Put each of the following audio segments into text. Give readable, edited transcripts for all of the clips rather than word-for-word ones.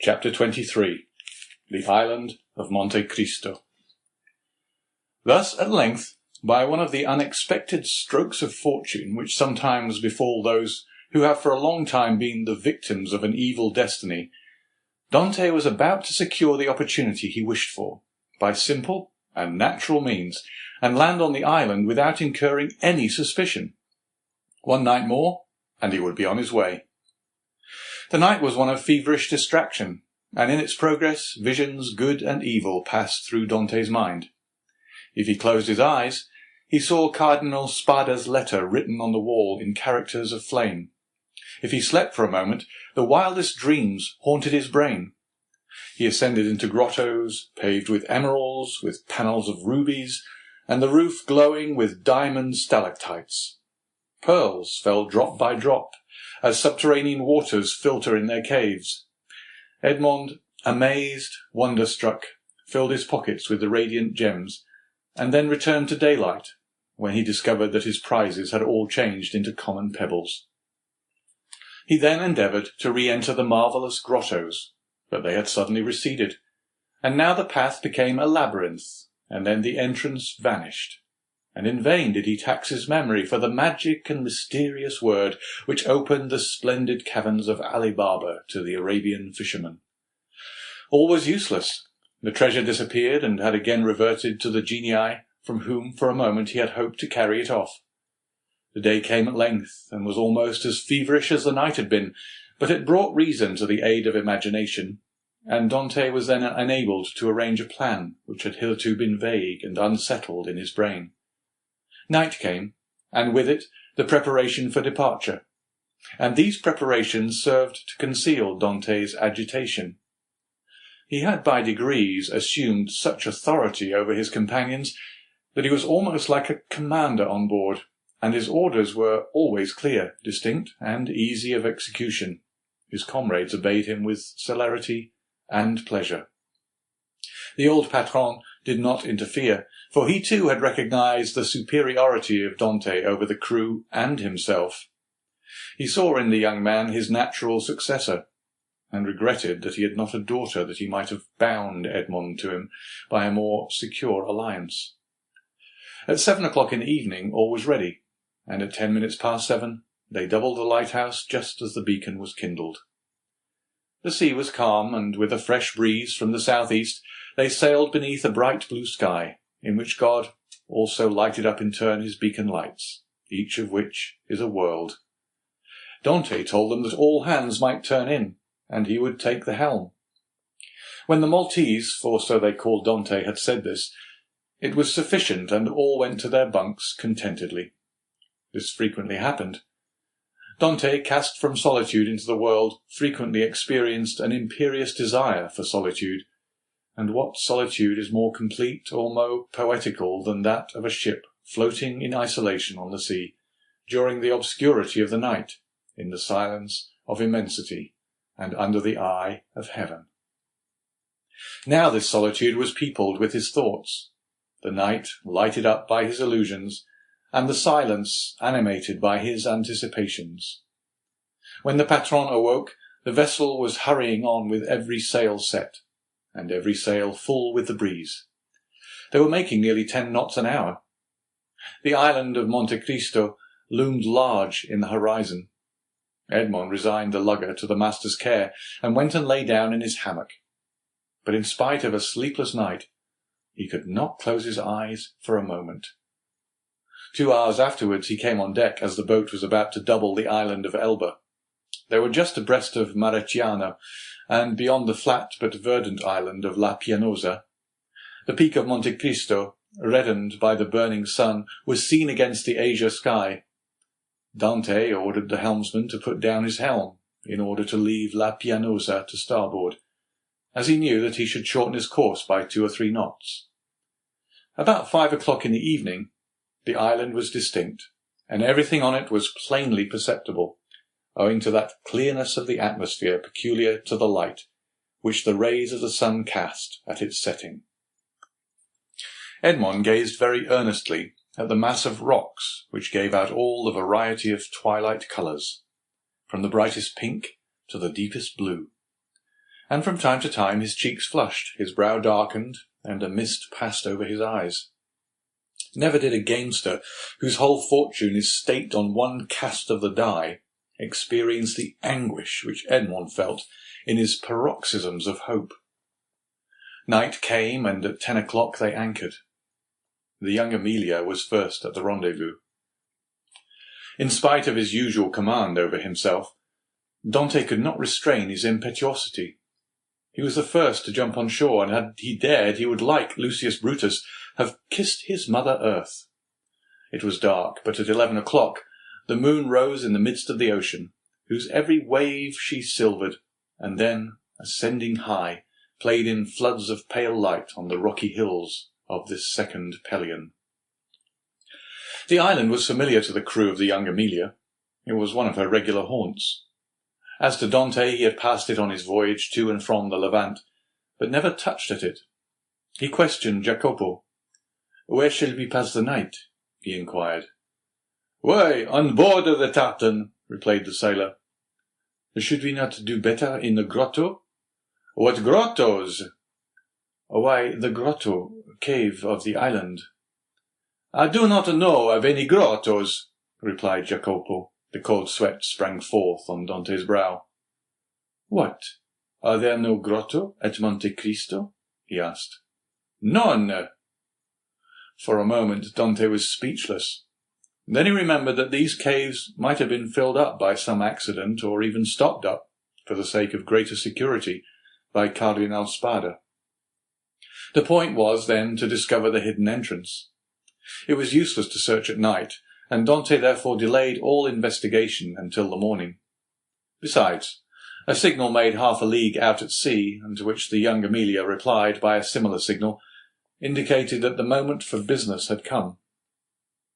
Chapter 23. The Island of Monte Cristo. Thus, at length, by one of the unexpected strokes of fortune which sometimes befall those who have for a long time been the victims of an evil destiny, Dante was about to secure the opportunity he wished for, by simple and natural means, and land on the island without incurring any suspicion. One night more, and he would be on his way. The night was one of feverish distraction, and in its progress visions good and evil passed through Dante's mind. If he closed his eyes, he saw Cardinal Spada's letter written on the wall in characters of flame. If he slept for a moment, the wildest dreams haunted his brain. He ascended into grottos, paved with emeralds, with panels of rubies, and the roof glowing with diamond stalactites. Pearls fell drop by drop, as subterranean waters filter in their caves. Edmond, amazed, wonder-struck, filled his pockets with the radiant gems, and then returned to daylight, when he discovered that his prizes had all changed into common pebbles. He then endeavoured to re-enter the marvellous grottos, but they had suddenly receded, and now the path became a labyrinth, and then the entrance vanished. And in vain did he tax his memory for the magic and mysterious word which opened the splendid caverns of Ali Baba to the Arabian fisherman. All was useless. The treasure disappeared and had again reverted to the genii from whom for a moment he had hoped to carry it off. The day came at length, and was almost as feverish as the night had been, but it brought reason to the aid of imagination, and Dante was then enabled to arrange a plan which had hitherto been vague and unsettled in his brain. Night came, and with it the preparation for departure, and these preparations served to conceal Dante's agitation. He had by degrees assumed such authority over his companions that he was almost like a commander on board, and his orders were always clear, distinct, and easy of execution. His comrades obeyed him with celerity and pleasure. The old patron did not interfere, for he too had recognized the superiority of Dante over the crew and himself. He saw in the young man his natural successor, and regretted that he had not a daughter that he might have bound Edmond to him by a more secure alliance. At 7 o'clock in the evening all was ready, and at 10 minutes past 7 they doubled the lighthouse just as the beacon was kindled. The sea was calm, and with a fresh breeze from the southeast they sailed beneath a bright blue sky, in which God also lighted up in turn his beacon lights, each of which is a world. Dante told them that all hands might turn in, and he would take the helm. When the Maltese, for so they called Dante, had said this, it was sufficient, and all went to their bunks contentedly. This frequently happened. Dante, cast from solitude into the world, frequently experienced an imperious desire for solitude, and what solitude is more complete or more poetical than that of a ship floating in isolation on the sea, during the obscurity of the night, in the silence of immensity, and under the eye of heaven. Now this solitude was peopled with his thoughts, the night lighted up by his illusions, and the silence animated by his anticipations. When the patron awoke, the vessel was hurrying on with every sail set, and every sail full with the breeze. They were making nearly 10 knots an hour. The island of Monte Cristo loomed large in the horizon. Edmond resigned the lugger to the master's care, and went and lay down in his hammock. But in spite of a sleepless night, he could not close his eyes for a moment. 2 hours afterwards he came on deck as the boat was about to double the island of Elba. They were just abreast of Mareciano, and beyond the flat but verdant island of La Pianosa. The peak of Monte Cristo, reddened by the burning sun, was seen against the azure sky. Dante ordered the helmsman to put down his helm, in order to leave La Pianosa to starboard, as he knew that he should shorten his course by 2 or 3 knots. About 5 o'clock in the evening, the island was distinct, and everything on it was plainly perceptible, owing to that clearness of the atmosphere peculiar to the light, which the rays of the sun cast at its setting. Edmond gazed very earnestly at the mass of rocks which gave out all the variety of twilight colours, from the brightest pink to the deepest blue. and from time to time his cheeks flushed, his brow darkened, and a mist passed over his eyes. Never did a gamester, whose whole fortune is staked on one cast of the die, experience the anguish which Edmond felt in his paroxysms of hope. Night came, and at 10 o'clock they anchored. The young Amelia was first at the rendezvous. In spite of his usual command over himself, Dante could not restrain his impetuosity. He was the first to jump on shore, and had he dared, he would, like Lucius Brutus, have kissed his mother earth. It was dark, but at 11 o'clock the moon rose in the midst of the ocean, whose every wave she silvered, and then, ascending high, played in floods of pale light on the rocky hills of this second Pelion. The island was familiar to the crew of the young Amelia. It was one of her regular haunts. As to Dante, he had passed it on his voyage to and from the Levant, but never touched at it. He questioned Jacopo. "Where shall we pass the night?" he inquired. "Why, on board of the tartan," replied the sailor. "Should we not do better in the grotto?" "What grottos?" "Why, the grotto, cave of the island." "I do not know of any grottos," replied Jacopo. The cold sweat sprang forth on Dante's brow. "What? Are there no grotto at Monte Cristo?" he asked. "None." For a moment Dante was speechless. Then he remembered that these caves might have been filled up by some accident, or even stopped up, for the sake of greater security, by Cardinal Spada. The point was, then, to discover the hidden entrance. It was useless to search at night, and Dante therefore delayed all investigation until the morning. Besides, a signal made half a league out at sea, and to which the young Amelia replied by a similar signal, indicated that the moment for business had come.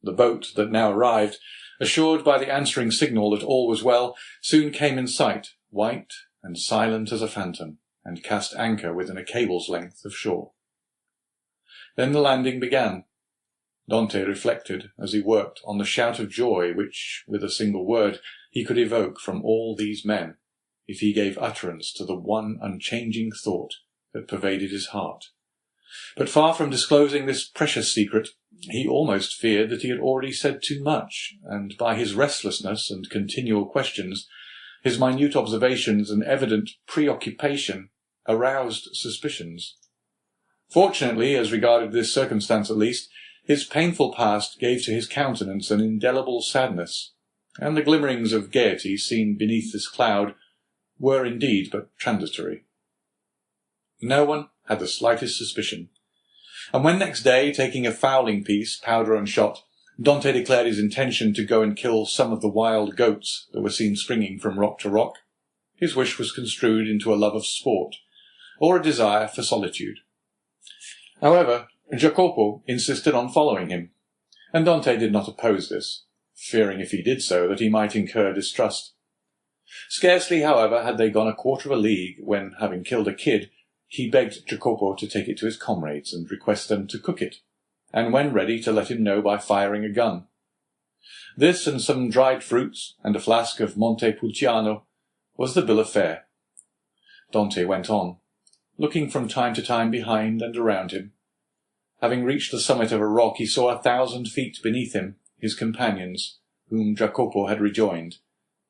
The boat that now arrived, assured by the answering signal that all was well, soon came in sight, white and silent as a phantom, and cast anchor within a cable's length of shore. Then the landing began. Dante reflected, as he worked, on the shout of joy which, with a single word, he could evoke from all these men, if he gave utterance to the one unchanging thought that pervaded his heart. But far from disclosing this precious secret, he almost feared that he had already said too much, and by his restlessness and continual questions, his minute observations and evident preoccupation, aroused suspicions. Fortunately, as regarded this circumstance at least, his painful past gave to his countenance an indelible sadness, and the glimmerings of gaiety seen beneath this cloud were indeed but transitory. No one had the slightest suspicion, and when next day, taking a fowling piece, powder and shot, Dante declared his intention to go and kill some of the wild goats that were seen springing from rock to rock, his wish was construed into a love of sport, or a desire for solitude. However, Jacopo insisted on following him, and Dante did not oppose this, fearing if he did so that he might incur distrust. Scarcely, however, had they gone a quarter of a league when, having killed a kid, he begged Jacopo to take it to his comrades and request them to cook it, and when ready to let him know by firing a gun. This and some dried fruits and a flask of Monte was the bill of fare. Dante went on, looking from time to time behind and around him. Having reached the summit of a rock, he saw 1,000 feet beneath him his companions, whom Jacopo had rejoined,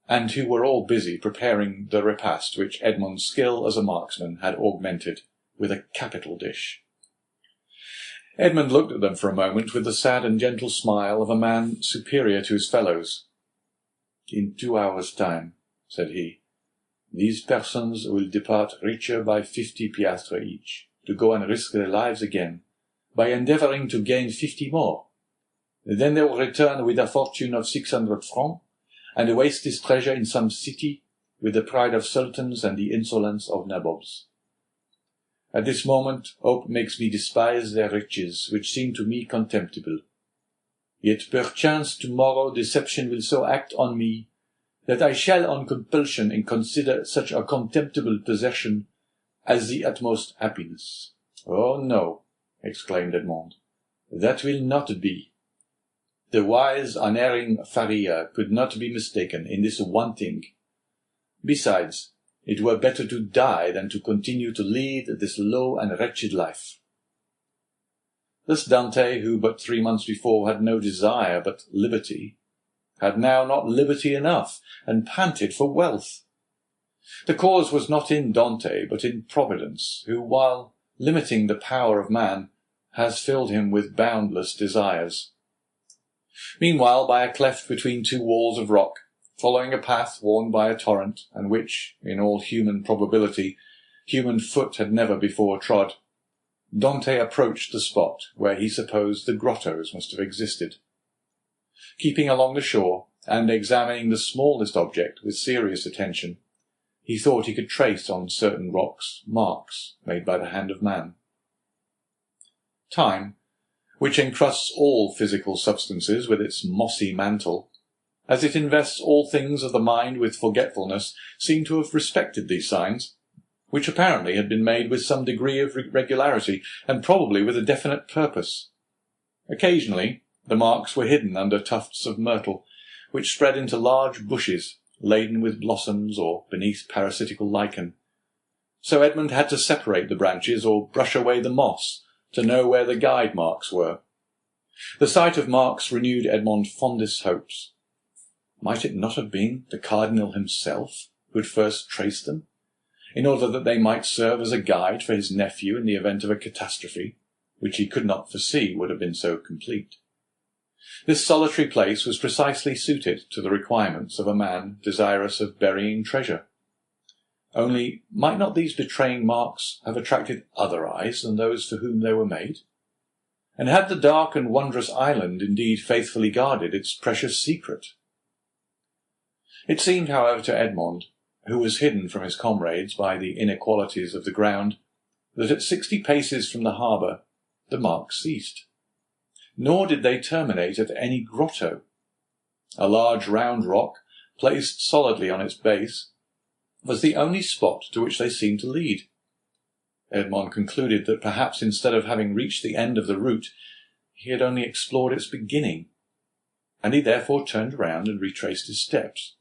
and who were all busy preparing the repast which Edmond's skill as a marksman had augmented with a capital dish. Edmond looked at them for a moment with the sad and gentle smile of a man superior to his fellows. "In 2 hours' time," said he, "these persons will depart richer by 50 piastres each, to go and risk their lives again, by endeavouring to gain 50 more. Then they will return with a fortune of 600 francs, and waste this treasure in some city, with the pride of sultans and the insolence of nabobs. At this moment hope makes me despise their riches, which seem to me contemptible. Yet perchance tomorrow deception will so act on me, that I shall on compulsion consider such a contemptible possession as the utmost happiness." "Oh, no," exclaimed Edmond, "that will not be. The wise, unerring Faria could not be mistaken in this one thing. Besides, It were better to die than to continue to lead this low and wretched life. This Dante, who but 3 months before had no desire but liberty, had now not liberty enough, and panted for wealth. The cause was not in Dante, but in Providence, who, while limiting the power of man, has filled him with boundless desires. Meanwhile, by a cleft between 2 walls of rock, following a path worn by a torrent, and which, in all human probability, human foot had never before trod, Dante approached the spot where he supposed the grottos must have existed. Keeping along the shore, and examining the smallest object with serious attention, he thought he could trace on certain rocks marks made by the hand of man. Time, which encrusts all physical substances with its mossy mantle, as it invests all things of the mind with forgetfulness, seemed to have respected these signs, which apparently had been made with some degree of regularity, and probably with a definite purpose. Occasionally the marks were hidden under tufts of myrtle, which spread into large bushes laden with blossoms, or beneath parasitical lichen. So Edmund had to separate the branches or brush away the moss to know where the guide marks were. The sight of marks renewed Edmond's fondest hopes. Might it not have been the cardinal himself who had first traced them, in order that they might serve as a guide for his nephew in the event of a catastrophe, which he could not foresee would have been so complete? This solitary place was precisely suited to the requirements of a man desirous of burying treasure. Only, might not these betraying marks have attracted other eyes than those for whom they were made? And had the dark and wondrous island indeed faithfully guarded its precious secret? It seemed, however, to Edmond, who was hidden from his comrades by the inequalities of the ground, that at 60 paces from the harbour the marks ceased. Nor did they terminate at any grotto. A large round rock, placed solidly on its base, was the only spot to which they seemed to lead. Edmond concluded that perhaps instead of having reached the end of the route, he had only explored its beginning, and he therefore turned round and retraced his steps.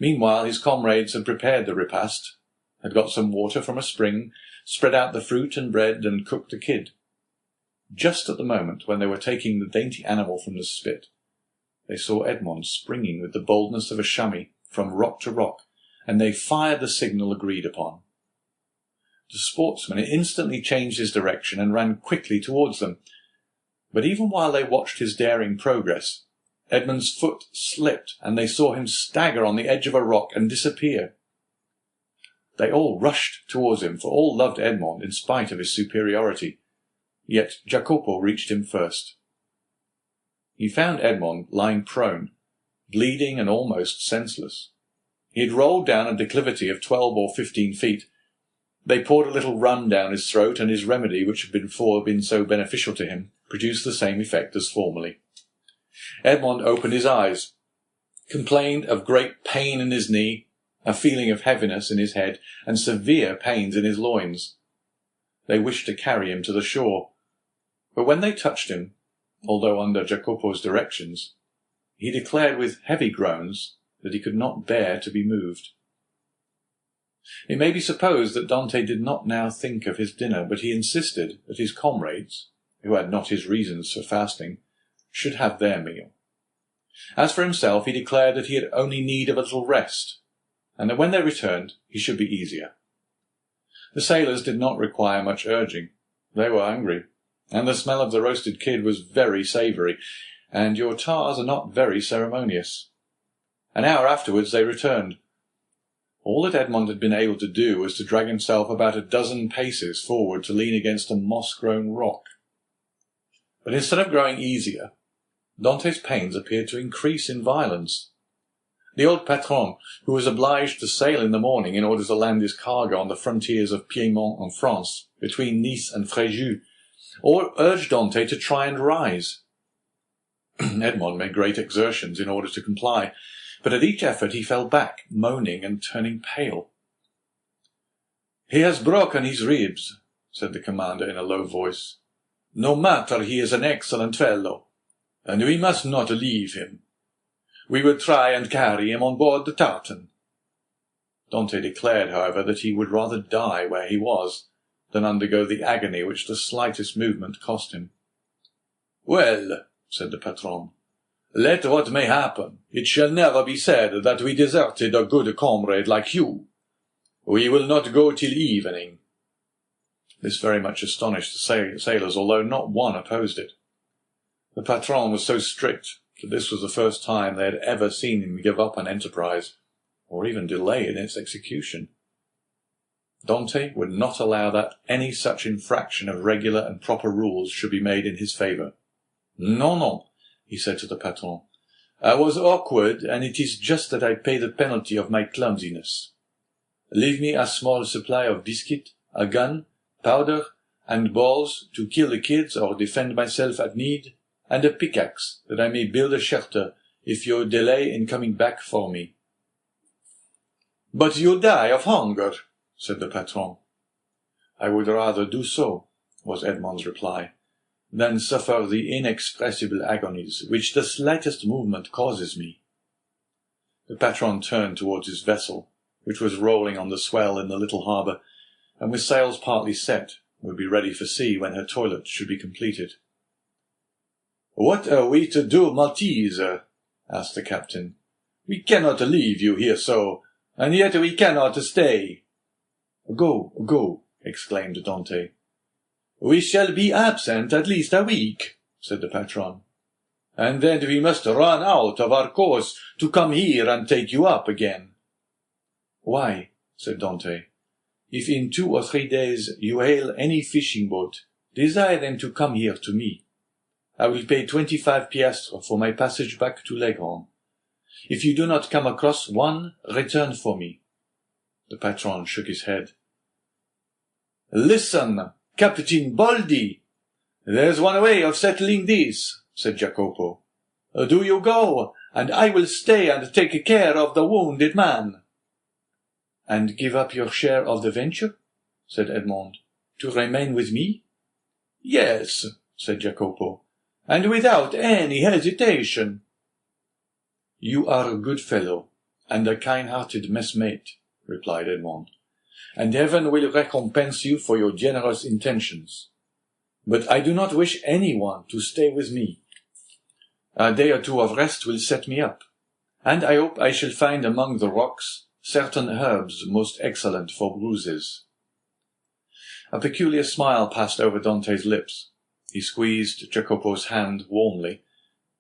Meanwhile his comrades had prepared the repast, had got some water from a spring, spread out the fruit and bread, and cooked the kid. Just at the moment when they were taking the dainty animal from the spit, they saw Edmond springing with the boldness of a chamois from rock to rock, and they fired the signal agreed upon. The sportsman instantly changed his direction and ran quickly towards them. But even while they watched his daring progress, Edmund's foot slipped, and they saw him stagger on the edge of a rock and disappear. They all rushed towards him, for all loved Edmond in spite of his superiority. Yet Jacopo reached him first. He found Edmond lying prone, bleeding and almost senseless. He had rolled down a declivity of 12 or 15 feet. They poured a little rum down his throat, and his remedy, which had before been so beneficial to him, produced the same effect as formerly. Edmond opened his eyes, complained of great pain in his knee, a feeling of heaviness in his head, and severe pains in his loins. They wished to carry him to the shore, but when they touched him, although under Jacopo's directions, he declared with heavy groans that he could not bear to be moved. It may be supposed that Dante did not now think of his dinner, but he insisted that his comrades, who had not his reasons for fasting, should have their meal. As for himself, he declared that he had only need of a little rest, and that when they returned he should be easier. The sailors did not require much urging. They were hungry, and the smell of the roasted kid was very savoury, and your tars are not very ceremonious. An hour afterwards they returned. All that Edmond had been able to do was to drag himself about a dozen paces forward to lean against a moss-grown rock. But instead of growing easier, Dante's pains appeared to increase in violence. The old patron, who was obliged to sail in the morning in order to land his cargo on the frontiers of Piedmont and France, between Nice and Fréjus, urged Dante to try and rise. Edmond made great exertions in order to comply, but at each effort he fell back, moaning and turning pale. "He has broken his ribs," said the commander in a low voice. "No matter, he is an excellent fellow, and we must not leave him. We will try and carry him on board the tartan." Dante declared, however, that he would rather die where he was than undergo the agony which the slightest movement cost him. "Well," said the patron, "let what may happen, it shall never be said that we deserted a good comrade like you. We will not go till evening." This very much astonished the sailors, although not one opposed it. The patron was so strict that this was the first time they had ever seen him give up an enterprise, or even delay in its execution. Dante would not allow that any such infraction of regular and proper rules should be made in his favour. "Non, he said to the patron. "I was awkward, and it is just that I pay the penalty of my clumsiness. Leave me a small supply of biscuit, a gun, powder, and balls to kill the kids or defend myself at need, and a pickaxe that I may build a shelter if you delay in coming back for me." "But you die of hunger," said the patron. "I would rather do so," was Edmond's reply, "than suffer the inexpressible agonies which the slightest movement causes me." The patron turned towards his vessel, which was rolling on the swell in the little harbour, and with sails partly set, would be ready for sea when her toilet should be completed. "What are we to do, Maltese?" asked the captain. "We cannot leave you here so, and yet we cannot stay." Go, exclaimed Dante. "We shall be absent at least a week," said the patron. "And then we must run out of our course to come here and take you up again." "Why," said Dante, "if in 2 or 3 days you hail any fishing boat, desire them to come here to me. I will pay 25 piastres for my passage back to Leghorn. If you do not come across one, return for me." The patron shook his head. "Listen, Captain Baldi! There's one way of settling this," said Jacopo. "Do you go, and I will stay and take care of the wounded man." "And give up your share of the venture?" said Edmond, "to remain with me?" "Yes," said Jacopo, "and without any hesitation." "You are a good fellow, and a kind-hearted messmate," replied Edmond, "and heaven will recompense you for your generous intentions. But I do not wish anyone to stay with me. A day or 2 of rest will set me up, and I hope I shall find among the rocks certain herbs most excellent for bruises." A peculiar smile passed over Dante's lips. He squeezed Jacopo's hand warmly,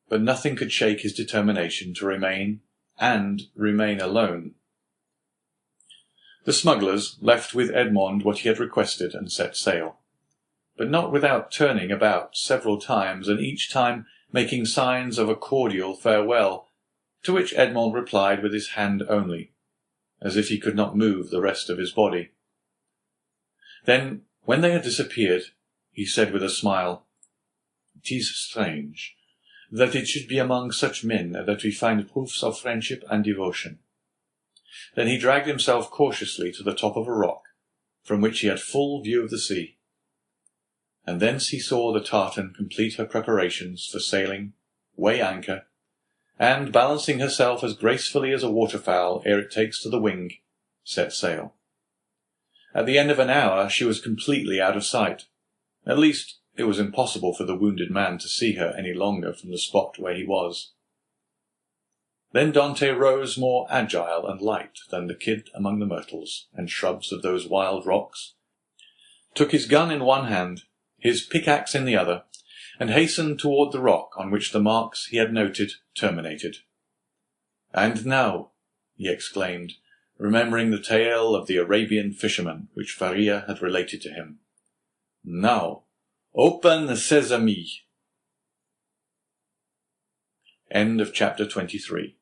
but nothing could shake his determination to remain alone. The smugglers left with Edmond what he had requested and set sail, but not without turning about several times, and each time making signs of a cordial farewell, to which Edmond replied with his hand only, as if he could not move the rest of his body. Then, when they had disappeared, he said with a smile, "It is strange that it should be among such men that we find proofs of friendship and devotion." Then he dragged himself cautiously to the top of a rock, from which he had full view of the sea, and thence he saw the tartan complete her preparations for sailing, weigh anchor, and, balancing herself as gracefully as a waterfowl ere it takes to the wing, set sail. At the end of an hour she was completely out of sight. At least, it was impossible for the wounded man to see her any longer from the spot where he was. Then Dante rose more agile and light than the kid among the myrtles and shrubs of those wild rocks, took his gun in one hand, his pickaxe in the other, and hastened toward the rock on which the marks he had noted terminated. "And now," he exclaimed, remembering the tale of the Arabian fisherman which Faria had related to him, "now, open sesame." End of chapter 23.